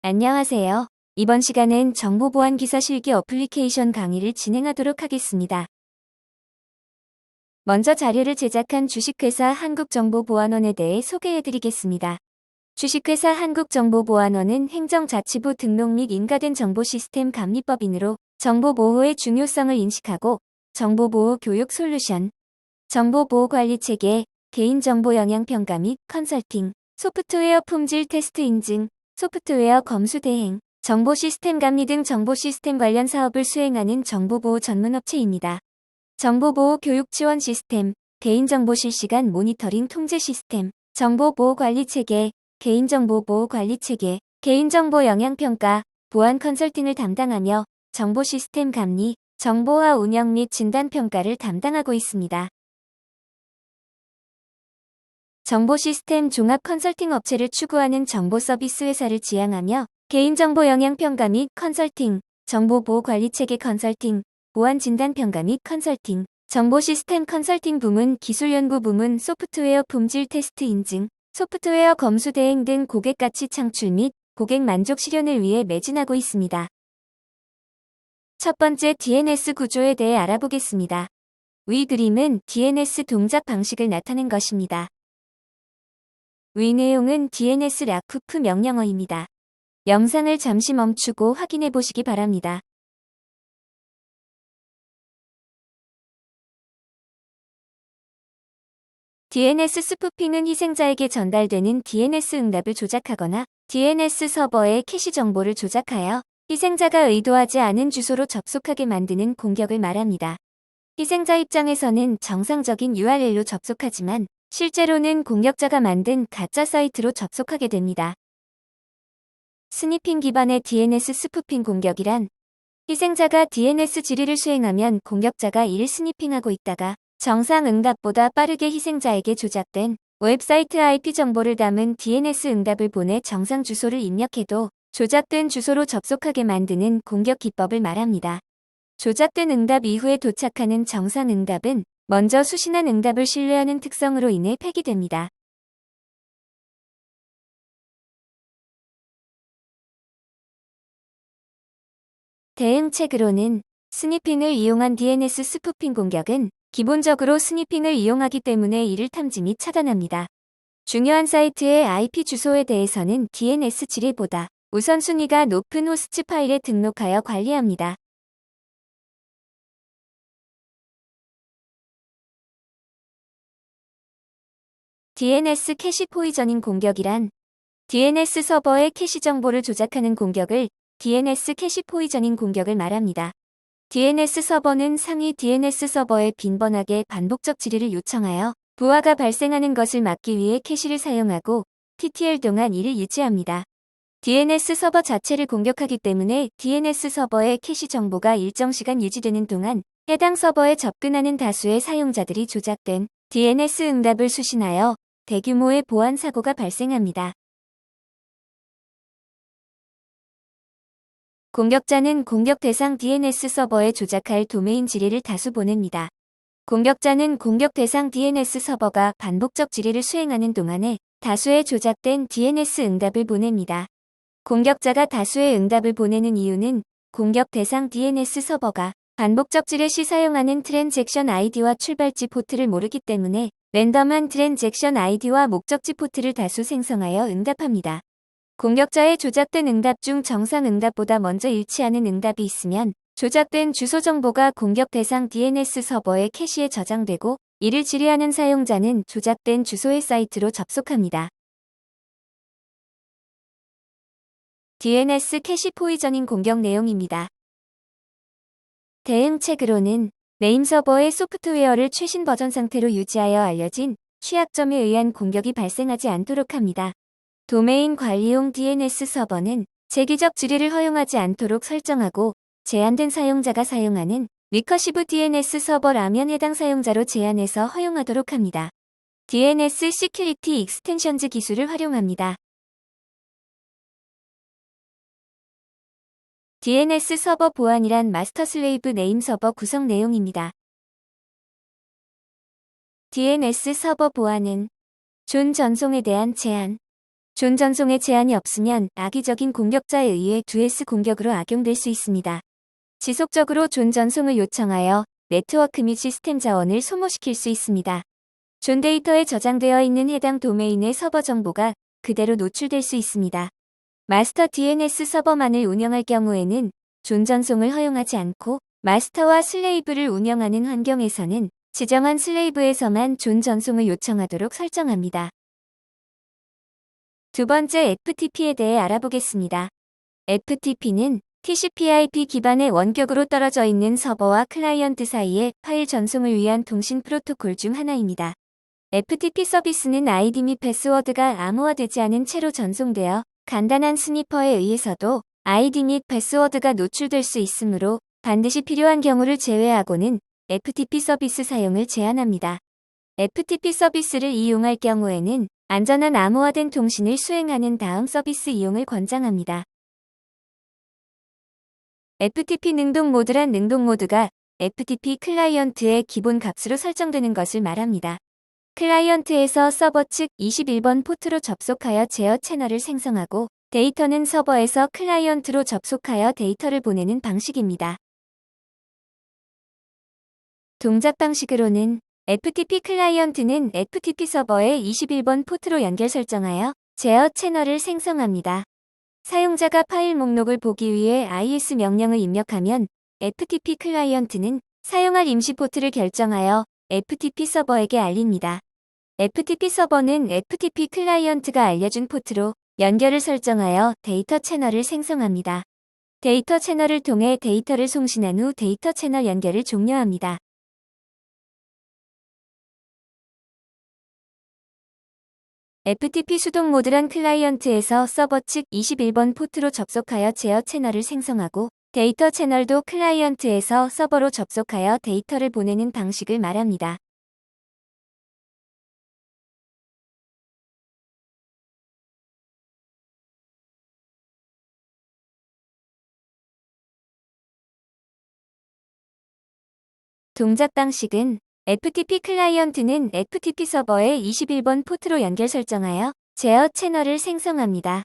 안녕하세요. 이번 시간엔 정보보안 기사 실기 어플리케이션 강의를 진행하도록 하겠습니다. 먼저 자료를 제작한 주식회사 한국정보보안원에 대해 소개해드리겠습니다. 주식회사 한국정보보안원은 행정자치부 등록 및 인가된 정보시스템 감리법인으로 정보보호의 중요성을 인식하고 정보보호 교육 솔루션, 정보보호관리체계, 개인정보 영향평가 및 컨설팅, 소프트웨어 품질 테스트 인증, 소프트웨어 검수 대행, 정보 시스템 감리 등 정보 시스템 관련 사업을 수행하는 정보보호 전문업체입니다. 정보보호 교육 지원 시스템, 개인정보 실시간 모니터링 통제 시스템, 정보보호관리체계, 개인정보보호관리체계, 개인정보 영향평가, 보안 컨설팅을 담당하며 정보 시스템 감리, 정보화 운영 및 진단평가를 담당하고 있습니다. 정보 시스템 종합 컨설팅 업체를 추구하는 정보 서비스 회사를 지향하며 개인정보 영향평가 및 컨설팅, 정보보호관리체계 컨설팅, 보안 진단평가 및 컨설팅, 정보 시스템 컨설팅 부문, 기술연구 부문, 소프트웨어 품질 테스트 인증, 소프트웨어 검수 대행 등 고객 가치 창출 및 고객 만족 실현을 위해 매진하고 있습니다. 첫 번째 DNS 구조에 대해 알아보겠습니다. 위 그림은 DNS 동작 방식을 나타낸 것입니다. 위 내용은 DNS 라쿠프 명령어입니다. 영상을 잠시 멈추고 확인해 보시기 바랍니다. DNS 스푸핑은 희생자에게 전달되는 DNS 응답을 조작하거나 DNS 서버의 캐시 정보를 조작하여 희생자가 의도하지 않은 주소로 접속하게 만드는 공격을 말합니다. 희생자 입장에서는 정상적인 URL로 접속하지만 실제로는 공격자가 만든 가짜 사이트로 접속하게 됩니다. 스니핑 기반의 DNS 스푸핑 공격이란 희생자가 DNS 질의를 수행하면 공격자가 이를 스니핑하고 있다가 정상 응답보다 빠르게 희생자에게 조작된 웹사이트 IP 정보를 담은 DNS 응답을 보내 정상 주소를 입력해도 조작된 주소로 접속하게 만드는 공격 기법을 말합니다. 조작된 응답 이후에 도착하는 정상 응답은 먼저 수신한 응답을 신뢰하는 특성으로 인해 폐기됩니다. 대응책으로는 스니핑을 이용한 DNS 스푸핑 공격은 기본적으로 스니핑을 이용하기 때문에 이를 탐지 및 차단합니다. 중요한 사이트의 IP 주소에 대해서는 DNS 질의보다 우선순위가 높은 호스트 파일에 등록하여 관리합니다. DNS 캐시 포이저닝 공격이란 DNS 서버의 캐시 정보를 조작하는 공격을 DNS 캐시 포이저닝 공격을 말합니다. DNS 서버는 상위 DNS 서버에 빈번하게 반복적 질의를 요청하여 부하가 발생하는 것을 막기 위해 캐시를 사용하고 TTL 동안 이를 유지합니다. DNS 서버 자체를 공격하기 때문에 DNS 서버의 캐시 정보가 일정 시간 유지되는 동안 해당 서버에 접근하는 다수의 사용자들이 조작된 DNS 응답을 수신하여 대규모의 보안 사고가 발생합니다. 공격자는 공격 대상 DNS 서버에 조작할 도메인 질의를 다수 보냅니다. 공격자는 공격 대상 DNS 서버가 반복적 질의를 수행하는 동안에 다수의 조작된 DNS 응답을 보냅니다. 공격자가 다수의 응답을 보내는 이유는 공격 대상 DNS 서버가 반복적 질의 시 사용하는 트랜잭션 아이디와 출발지 포트를 모르기 때문에 랜덤한 트랜잭션 아이디와 목적지 포트를 다수 생성하여 응답합니다. 공격자의 조작된 응답 중 정상 응답보다 먼저 일치하는 응답이 있으면 조작된 주소 정보가 공격 대상 DNS 서버의 캐시에 저장되고 이를 질의하는 사용자는 조작된 주소의 사이트로 접속합니다. DNS 캐시 포이저닝 공격 내용입니다. 대응책으로는 메인 서버의 소프트웨어를 최신 버전 상태로 유지하여 알려진 취약점에 의한 공격이 발생하지 않도록 합니다. 도메인 관리용 DNS 서버는 재기적 질의를 허용하지 않도록 설정하고 제한된 사용자가 사용하는 리커시브 DNS 서버라면 해당 사용자로 제한해서 허용하도록 합니다. DNS 시큐리티 익스텐션즈 기술을 활용합니다. DNS 서버 보안이란 마스터 슬레이브 네임 서버 구성 내용입니다. DNS 서버 보안은 존 전송에 대한 제한, 존 전송에 제한이 없으면 악의적인 공격자에 의해 2S 공격으로 악용될 수 있습니다. 지속적으로 존 전송을 요청하여 네트워크 및 시스템 자원을 소모시킬 수 있습니다. 존 데이터에 저장되어 있는 해당 도메인의 서버 정보가 그대로 노출될 수 있습니다. 마스터 DNS 서버만을 운영할 경우에는 존 전송을 허용하지 않고 마스터와 슬레이브를 운영하는 환경에서는 지정한 슬레이브에서만 존 전송을 요청하도록 설정합니다. 두 번째, FTP에 대해 알아보겠습니다. FTP는 TCP/IP 기반의 원격으로 떨어져 있는 서버와 클라이언트 사이의 파일 전송을 위한 통신 프로토콜 중 하나입니다. FTP 서비스는 아이디 및 패스워드가 암호화되지 않은 채로 전송되어 간단한 스니퍼에 의해서도 아이디 및 패스워드가 노출될 수 있으므로 반드시 필요한 경우를 제외하고는 FTP 서비스 사용을 제한합니다. FTP 서비스를 이용할 경우에는 안전한 암호화된 통신을 수행하는 다음 서비스 이용을 권장합니다. FTP 능동 모드란 능동 모드가 FTP 클라이언트의 기본 값으로 설정되는 것을 말합니다. 클라이언트에서 서버 측 21번 포트로 접속하여 제어 채널을 생성하고 데이터는 서버에서 클라이언트로 접속하여 데이터를 보내는 방식입니다. 동작 방식으로는 FTP 클라이언트는 FTP 서버의 21번 포트로 연결 설정하여 제어 채널을 생성합니다. 사용자가 파일 목록을 보기 위해 IS 명령을 입력하면 FTP 클라이언트는 사용할 임시 포트를 결정하여 FTP 서버에게 알립니다. FTP 서버는 FTP 클라이언트가 알려준 포트로 연결을 설정하여 데이터 채널을 생성합니다. 데이터 채널을 통해 데이터를 송신한 후 데이터 채널 연결을 종료합니다. FTP 수동 모드란 클라이언트에서 서버 측 21번 포트로 접속하여 제어 채널을 생성하고 데이터 채널도 클라이언트에서 서버로 접속하여 데이터를 보내는 방식을 말합니다. 동작 방식은 FTP 클라이언트는 FTP 서버의 21번 포트로 연결 설정하여 제어 채널을 생성합니다.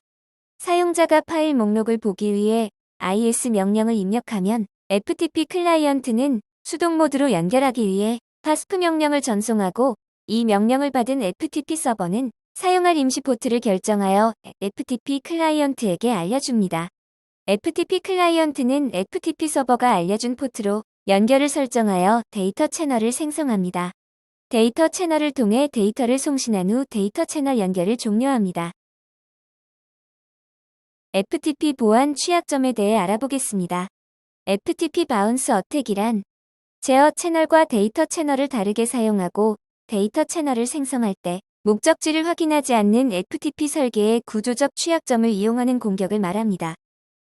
사용자가 파일 목록을 보기 위해 IS 명령을 입력하면 FTP 클라이언트는 수동 모드로 연결하기 위해 FASP 명령을 전송하고 이 명령을 받은 FTP 서버는 사용할 임시 포트를 결정하여 FTP 클라이언트에게 알려줍니다. FTP 클라이언트는 FTP 서버가 알려준 포트로 연결을 설정하여 데이터 채널을 생성합니다. 데이터 채널을 통해 데이터를 송신한 후 데이터 채널 연결을 종료합니다. FTP 보안 취약점에 대해 알아보겠습니다. FTP 바운스 어택이란 제어 채널과 데이터 채널을 다르게 사용하고 데이터 채널을 생성할 때 목적지를 확인하지 않는 FTP 설계의 구조적 취약점을 이용하는 공격을 말합니다.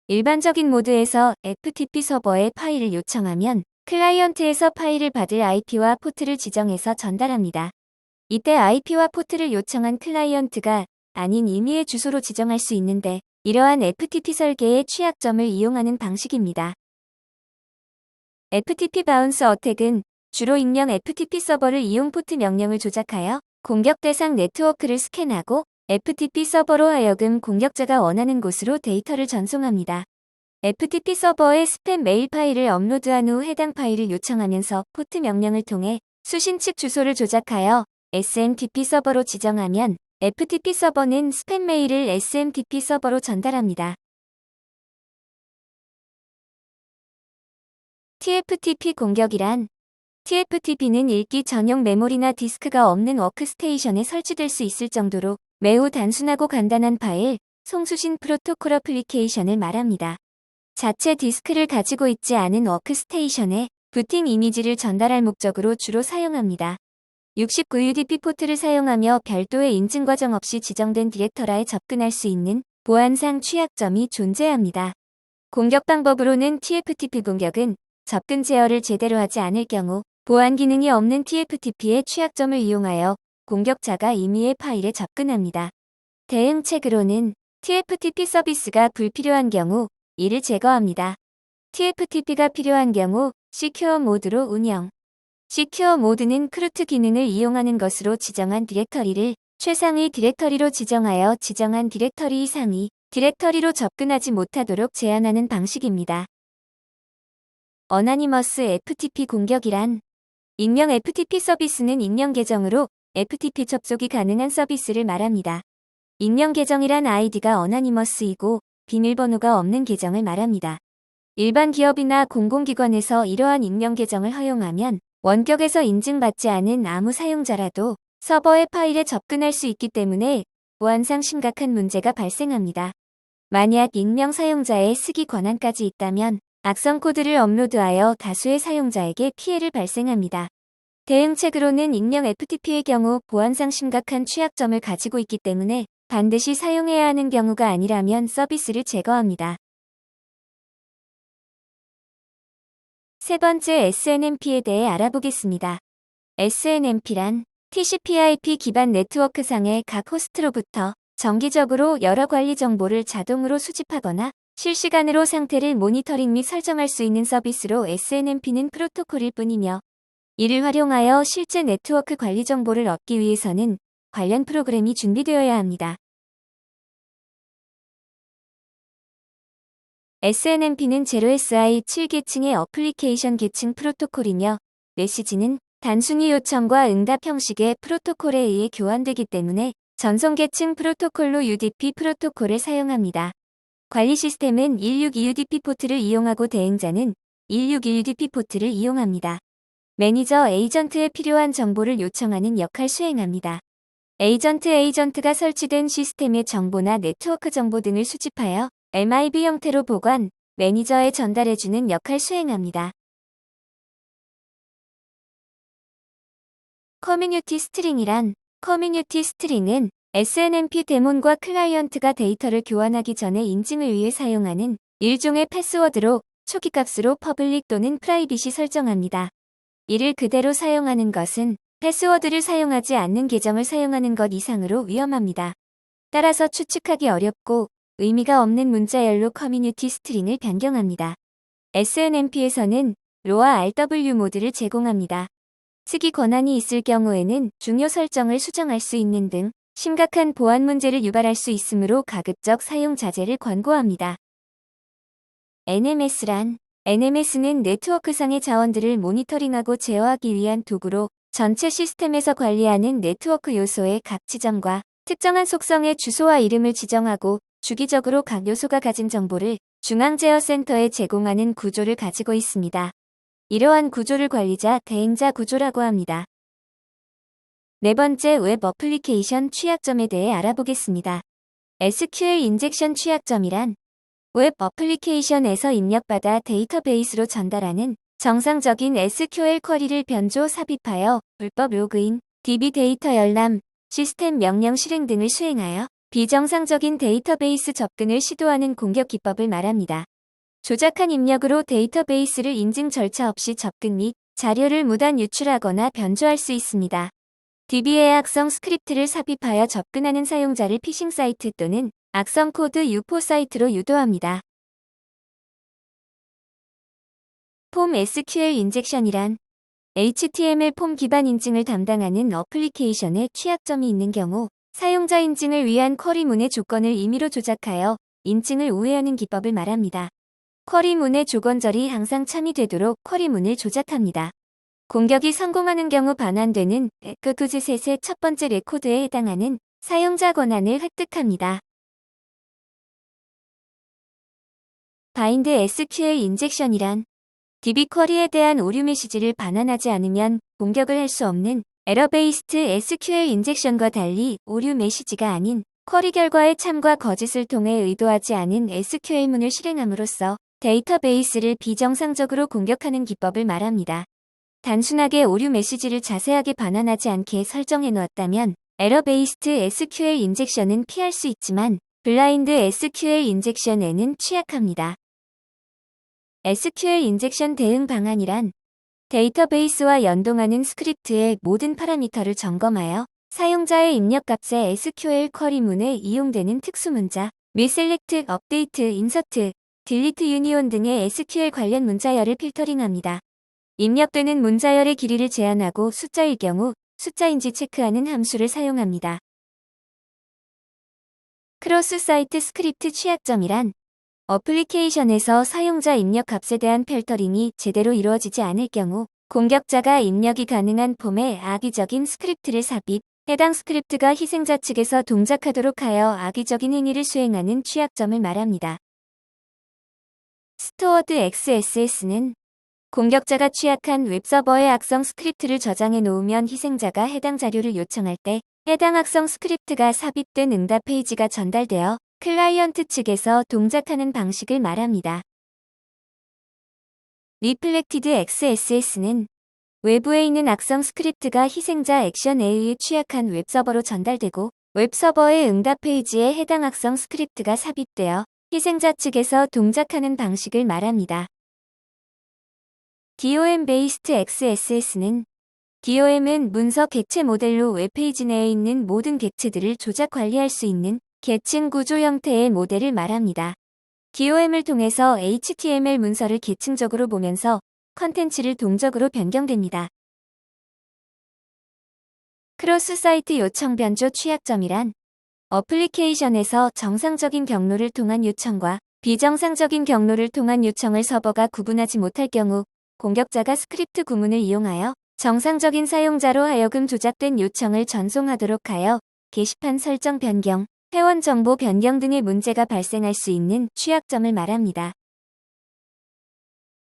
일반적인 모드에서 FTP 서버에 파일을 요청하면 클라이언트에서 파일을 받을 IP와 포트를 지정해서 전달합니다. 이때 IP와 포트를 요청한 클라이언트가 아닌 임의의 주소로 지정할 수 있는데 이러한 FTP 설계의 취약점을 이용하는 방식입니다. FTP 바운스 어택은 주로 익명 FTP 서버를 이용 포트 명령을 조작하여 공격 대상 네트워크를 스캔하고 FTP 서버로 하여금 공격자가 원하는 곳으로 데이터를 전송합니다. FTP 서버에 스팸 메일 파일을 업로드한 후 해당 파일을 요청하면서 포트 명령을 통해 수신 측 주소를 조작하여 SMTP 서버로 지정하면 FTP 서버는 스팸 메일을 SMTP 서버로 전달합니다. TFTP 공격이란 TFTP는 읽기 전용 메모리나 디스크가 없는 워크스테이션에 설치될 수 있을 정도로 매우 단순하고 간단한 파일, 송수신 프로토콜 어플리케이션을 말합니다. 자체 디스크를 가지고 있지 않은 워크스테이션에 부팅 이미지를 전달할 목적으로 주로 사용합니다. 69UDP 포트를 사용하며 별도의 인증 과정 없이 지정된 디렉터라에 접근할 수 있는 보안상 취약점이 존재합니다. 공격 방법으로는 TFTP 공격은 접근 제어를 제대로 하지 않을 경우 보안 기능이 없는 TFTP의 취약점을 이용하여 공격자가 임의의 파일에 접근합니다. 대응책으로는 TFTP 서비스가 불필요한 경우 이를 제거합니다. TFTP가 필요한 경우 시큐어 모드로 운영. 시큐어 모드는 크루트 기능을 이용하는 것으로 지정한 디렉터리를 최상위 디렉터리로 지정하여 지정한 디렉터리 이상위 디렉터리로 접근하지 못하도록 제한하는 방식입니다. 어나니머스 FTP 공격이란 익명 FTP 서비스는 익명 계정으로 FTP 접속이 가능한 서비스를 말합니다. 익명 계정이란 아이디가 어나니머스이고 비밀번호가 없는 계정을 말합니다. 일반 기업이나 공공기관에서 이러한 익명 계정을 허용하면 원격에서 인증받지 않은 아무 사용자라도 서버의 파일에 접근할 수 있기 때문에 보안상 심각한 문제가 발생합니다. 만약 익명 사용자의 쓰기 권한까지 있다면 악성 코드를 업로드하여 다수의 사용자에게 피해를 발생합니다. 대응책으로는 익명 FTP의 경우 보안상 심각한 취약점을 가지고 있기 때문에 반드시 사용해야 하는 경우가 아니라면 서비스를 제거합니다. 세 번째, SNMP에 대해 알아보겠습니다. SNMP란 TCP/IP 기반 네트워크상의 각 호스트로부터 정기적으로 여러 관리 정보를 자동으로 수집하거나 실시간으로 상태를 모니터링 및 설정할 수 있는 서비스로 SNMP는 프로토콜일 뿐이며 이를 활용하여 실제 네트워크 관리 정보를 얻기 위해서는 관련 프로그램이 준비되어야 합니다. SNMP는 0SI 7계층의 어플리케이션 계층 프로토콜이며 메시지는 단순히 요청과 응답 형식의 프로토콜에 의해 교환되기 때문에 전송 계층 프로토콜로 UDP 프로토콜을 사용합니다. 관리 시스템은 162UDP 포트를 이용하고 대응자는 161UDP 포트를 이용합니다. 매니저 에이전트에 필요한 정보를 요청하는 역할 수행합니다. 에이전트가 설치된 시스템의 정보나 네트워크 정보 등을 수집하여 MIB 형태로 보관, 매니저에 전달해주는 역할 수행합니다. 커뮤니티 스트링이란 커뮤니티 스트링은 SNMP 데몬과 클라이언트가 데이터를 교환하기 전에 인증을 위해 사용하는 일종의 패스워드로 초기값으로 퍼블릭 또는 프라이빗이 설정합니다. 이를 그대로 사용하는 것은 패스워드를 사용하지 않는 계정을 사용하는 것 이상으로 위험합니다. 따라서 추측하기 어렵고 의미가 없는 문자열로 커뮤니티 스트링을 변경합니다. SNMP에서는 RAW와 RW 모드를 제공합니다. 쓰기 권한이 있을 경우에는 중요 설정을 수정할 수 있는 등 심각한 보안 문제를 유발할 수 있으므로 가급적 사용 자제를 권고합니다. NMS는 네트워크상의 자원들을 모니터링하고 제어하기 위한 도구로 전체 시스템에서 관리하는 네트워크 요소의 각 지점과 특정한 속성의 주소와 이름을 지정하고 주기적으로 각 요소가 가진 정보를 중앙제어센터에 제공하는 구조를 가지고 있습니다. 이러한 구조를 관리자 대행자 구조라고 합니다. 네 번째, 웹 어플리케이션 취약점에 대해 알아보겠습니다. SQL 인젝션 취약점이란 웹 어플리케이션에서 입력받아 데이터베이스로 전달하는 정상적인 SQL 쿼리를 변조 삽입하여 불법 로그인, DB 데이터 열람, 시스템 명령 실행 등을 수행하여 비정상적인 데이터베이스 접근을 시도하는 공격 기법을 말합니다. 조작한 입력으로 데이터베이스를 인증 절차 없이 접근 및 자료를 무단 유출하거나 변조할 수 있습니다. DB의 악성 스크립트를 삽입하여 접근하는 사용자를 피싱 사이트 또는 악성 코드 유포 사이트로 유도합니다. 폼 SQL 인젝션이란 HTML 폼 기반 인증을 담당하는 어플리케이션에 취약점이 있는 경우 사용자 인증을 위한 쿼리문의 조건을 임의로 조작하여 인증을 우회하는 기법을 말합니다. 쿼리문의 조건절이 항상 참여되도록 쿼리문을 조작합니다. 공격이 성공하는 경우 반환되는 백그구즈셋의 첫 번째 레코드에 해당하는 사용자 권한을 획득합니다. 바인드 SQL 인젝션이란 DB 쿼리에 대한 오류 메시지를 반환하지 않으면 공격을 할 수 없는 에러 베이스드 SQL 인젝션과 달리 오류 메시지가 아닌 쿼리 결과의 참과 거짓을 통해 의도하지 않은 SQL문을 실행함으로써 데이터베이스를 비정상적으로 공격하는 기법을 말합니다. 단순하게 오류 메시지를 자세하게 반환하지 않게 설정해 놓았다면 에러 베이스드 SQL 인젝션은 피할 수 있지만 블라인드 SQL 인젝션에는 취약합니다. SQL 인젝션 대응 방안이란 데이터베이스와 연동하는 스크립트의 모든 파라미터를 점검하여 사용자의 입력값의 SQL 쿼리문에 이용되는 특수문자 및 셀렉트, 업데이트, 인서트, 딜리트 유니온 등의 SQL 관련 문자열을 필터링합니다. 입력되는 문자열의 길이를 제한하고 숫자일 경우 숫자인지 체크하는 함수를 사용합니다. 크로스 사이트 스크립트 취약점이란 어플리케이션에서 사용자 입력 값에 대한 필터링이 제대로 이루어지지 않을 경우 공격자가 입력이 가능한 폼에 악의적인 스크립트를 삽입, 해당 스크립트가 희생자 측에서 동작하도록 하여 악의적인 행위를 수행하는 취약점을 말합니다. 스토어드 XSS는 공격자가 취약한 웹서버에 악성 스크립트를 저장해 놓으면 희생자가 해당 자료를 요청할 때 해당 악성 스크립트가 삽입된 응답 페이지가 전달되어 클라이언트 측에서 동작하는 방식을 말합니다. 리플렉티드 XSS는 외부에 있는 악성 스크립트가 희생자 액션에 의해 취약한 웹서버로 전달되고 웹서버의 응답 페이지에 해당 악성 스크립트가 삽입되어 희생자 측에서 동작하는 방식을 말합니다. DOM-based XSS는 DOM은 문서 객체 모델로 웹페이지 내에 있는 모든 객체들을 조작 관리할 수 있는 계층 구조 형태의 모델을 말합니다. DOM을 통해서 HTML 문서를 계층적으로 보면서 컨텐츠를 동적으로 변경됩니다. 크로스 사이트 요청 변조 취약점이란 어플리케이션에서 정상적인 경로를 통한 요청과 비정상적인 경로를 통한 요청을 서버가 구분하지 못할 경우 공격자가 스크립트 구문을 이용하여 정상적인 사용자로 하여금 조작된 요청을 전송하도록 하여 게시판 설정 변경, 회원 정보 변경 등의 문제가 발생할 수 있는 취약점을 말합니다.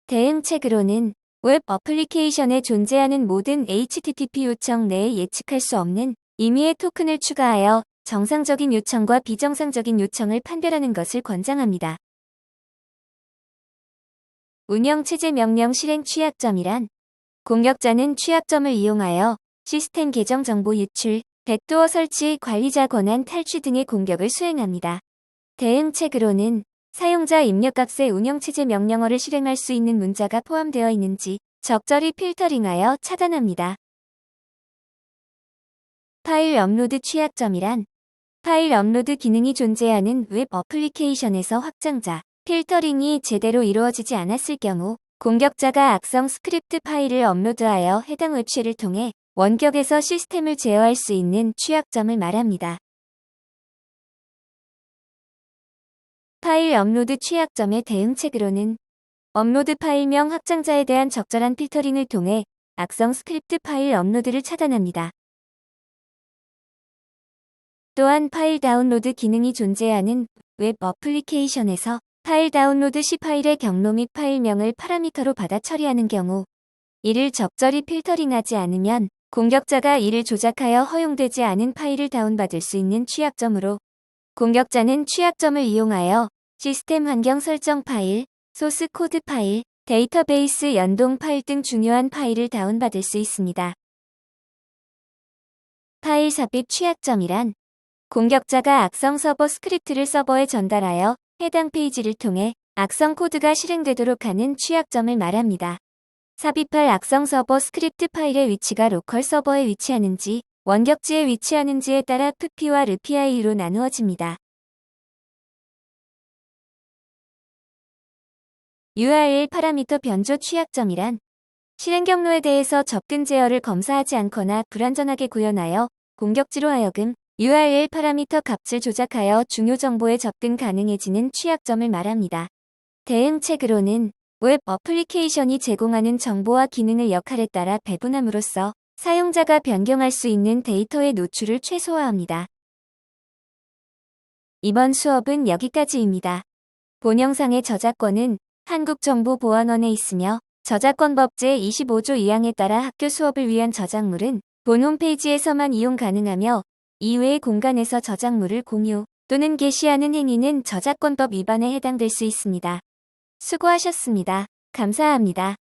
대응책으로는 웹 어플리케이션에 존재하는 모든 HTTP 요청 내에 예측할 수 없는 임의의 토큰을 추가하여 정상적인 요청과 비정상적인 요청을 판별하는 것을 권장합니다. 운영체제 명령 실행 취약점이란 공격자는 취약점을 이용하여 시스템 계정 정보 유출, 백도어 설치, 관리자 권한 탈취 등의 공격을 수행합니다. 대응책으로는 사용자 입력값에 운영체제 명령어를 실행할 수 있는 문자가 포함되어 있는지 적절히 필터링하여 차단합니다. 파일 업로드 취약점이란 파일 업로드 기능이 존재하는 웹 어플리케이션에서 확장자, 필터링이 제대로 이루어지지 않았을 경우 공격자가 악성 스크립트 파일을 업로드하여 해당 웹쉘을 통해 원격에서 시스템을 제어할 수 있는 취약점을 말합니다. 파일 업로드 취약점의 대응책으로는 업로드 파일명 확장자에 대한 적절한 필터링을 통해 악성 스크립트 파일 업로드를 차단합니다. 또한 파일 다운로드 기능이 존재하는 웹 어플리케이션에서 파일 다운로드 시 파일의 경로 및 파일명을 파라미터로 받아 처리하는 경우 이를 적절히 필터링하지 않으면 공격자가 이를 조작하여 허용되지 않은 파일을 다운받을 수 있는 취약점으로 공격자는 취약점을 이용하여 시스템 환경 설정 파일, 소스 코드 파일, 데이터베이스 연동 파일 등 중요한 파일을 다운받을 수 있습니다. 파일 삽입 취약점이란 공격자가 악성 서버 스크립트를 서버에 전달하여 해당 페이지를 통해 악성 코드가 실행되도록 하는 취약점을 말합니다. 삽입할 악성 서버 스크립트 파일의 위치가 로컬 서버에 위치하는지 원격지에 위치하는지에 따라 FP와 RPI로 나누어집니다. URL 파라미터 변조 취약점이란 실행 경로에 대해서 접근 제어를 검사하지 않거나 불완전하게 구현하여 공격지로 하여금 URL 파라미터 값을 조작하여 중요 정보에 접근 가능해지는 취약점을 말합니다. 대응책으로는 웹 어플리케이션이 제공하는 정보와 기능의 역할에 따라 배분함으로써 사용자가 변경할 수 있는 데이터의 노출을 최소화합니다. 이번 수업은 여기까지입니다. 본 영상의 저작권은 한국정보보안원에 있으며 저작권법 제25조 2항에 따라 학교 수업을 위한 저작물은 본 홈페이지에서만 이용 가능하며 이외의 공간에서 저작물을 공유 또는 게시하는 행위는 저작권법 위반에 해당될 수 있습니다. 수고하셨습니다. 감사합니다.